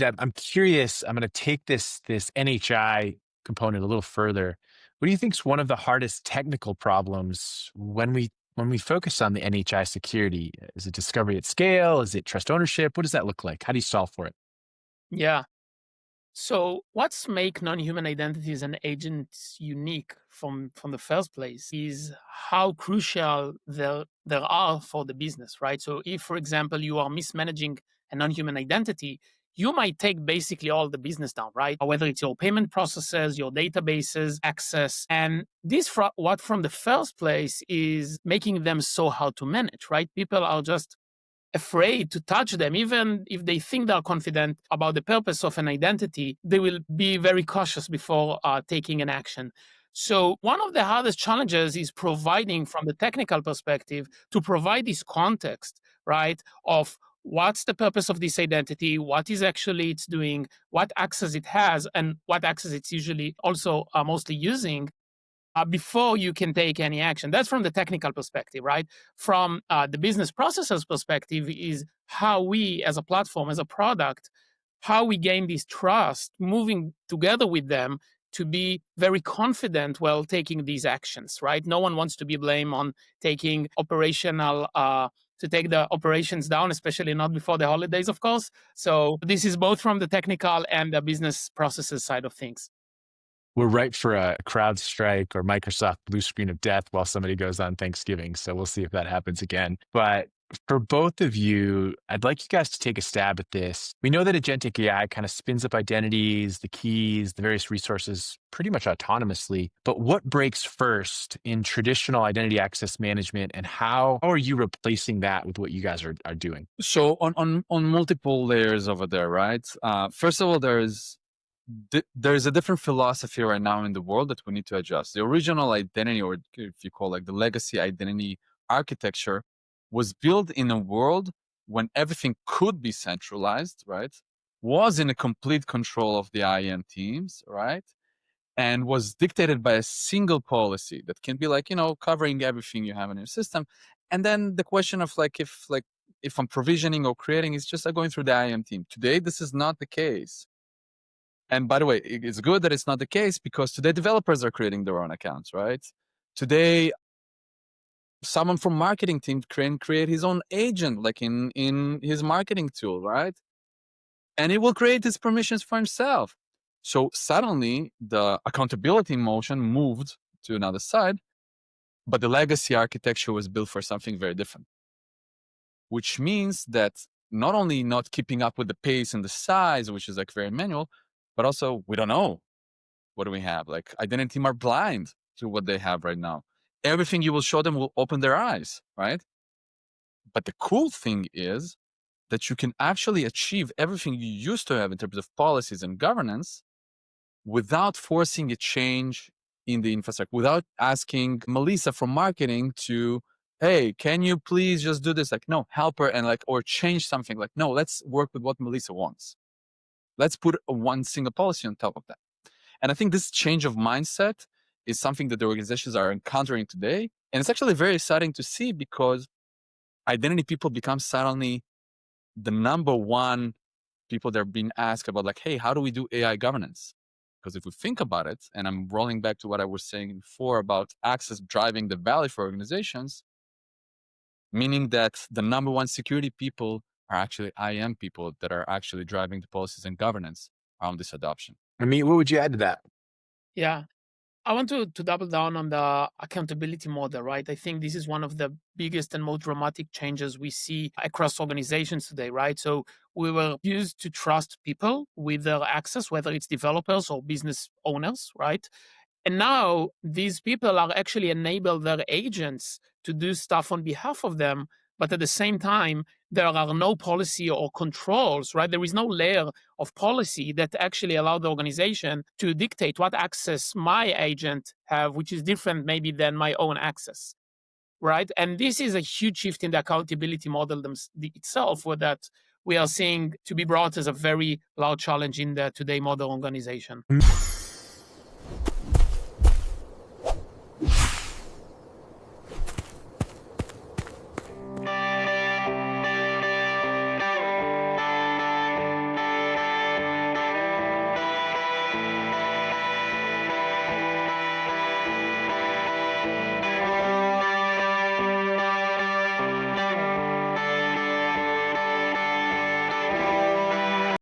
I'm curious. I'm going to take this NHI component a little further. What do you think is one of the hardest technical problems when we focus on the NHI security? Is it discovery at scale? Is it trust ownership? What does that look like? How do you solve for it? Yeah. So what's make non-human identities and agents unique from the first place is how crucial there are for the business, right? So if, for example, you are mismanaging a non-human identity, you might take basically all the business down, right? Whether it's your payment processes, your databases, access, and what from the first place is making them so hard to manage, right? People are just afraid to touch them. Even if they think they're confident about the purpose of an identity, they will be very cautious before taking an action. So, one of the hardest challenges is providing, from the technical perspective, to provide this context, right, of what's the purpose of this identity, what is actually it's doing, what access it has, and what access it's usually also mostly using before you can take any action. That's from the technical perspective, right? From the business processes perspective, is how we, as a platform, as a product, how we gain this trust, moving together with them to be very confident while taking these actions, right? No one wants to be blamed on taking operational. To take the operations down, especially not before the holidays, of course. So, this is both from the technical and the business processes side of things. We're ripe for a CrowdStrike or Microsoft blue screen of death while somebody goes on Thanksgiving. So we'll see if that happens again. But for both of you, I'd like you guys to take a stab at this. We know that agentic AI kind of spins up identities, the keys, the various resources pretty much autonomously. But what breaks first in traditional identity access management, and how are you replacing that with what you guys are doing? So on multiple layers over there, right? First of all, there's a different philosophy right now in the world that we need to adjust. The original identity, or if you call like the legacy identity architecture, was built in a world when everything could be centralized, right? Was in a complete control of the IAM teams, right? And was dictated by a single policy that can be like, covering everything you have in your system. And then the question of if I'm provisioning or creating is just going through the IAM team. Today, this is not the case. And by the way, it's good that it's not the case, because today developers are creating their own accounts, right? Today, someone from marketing team can create his own agent, like in his marketing tool, right? And he will create his permissions for himself. So suddenly the accountability motion moved to another side, but the legacy architecture was built for something very different, which means that not only not keeping up with the pace and the size, which is like very manual, but also we don't know what do we have. Like identity team are blind to what they have right now. Everything you will show them will open their eyes, right? But the cool thing is that you can actually achieve everything you used to have in terms of policies and governance without forcing a change in the infrastructure, without asking Melissa from marketing to, hey, can you please just do this? Like, no, help her and or change something. Like, no, let's work with what Melissa wants. Let's put one single policy on top of that. And I think this change of mindset is something that the organizations are encountering today. And it's actually very exciting to see, because identity people become suddenly the number one people that are being asked about, like, hey, how do we do AI governance? Because if we think about it, and I'm rolling back to what I was saying before about access driving the value for organizations, meaning that the number one security people are actually IAM people that are actually driving the policies and governance around this adoption. I mean, what would you add to that? Yeah. I want to double down on the accountability model, right? I think this is one of the biggest and most dramatic changes we see across organizations today, right? So we were used to trust people with their access, whether it's developers or business owners, right? And now these people are actually enable their agents to do stuff on behalf of them. But at the same time, there are no policy or controls, right? There is no layer of policy that actually allow the organization to dictate what access my agent have, which is different maybe than my own access, right? And this is a huge shift in the accountability model itself, where that we are seeing to be brought as a very large challenge in the today modern organization.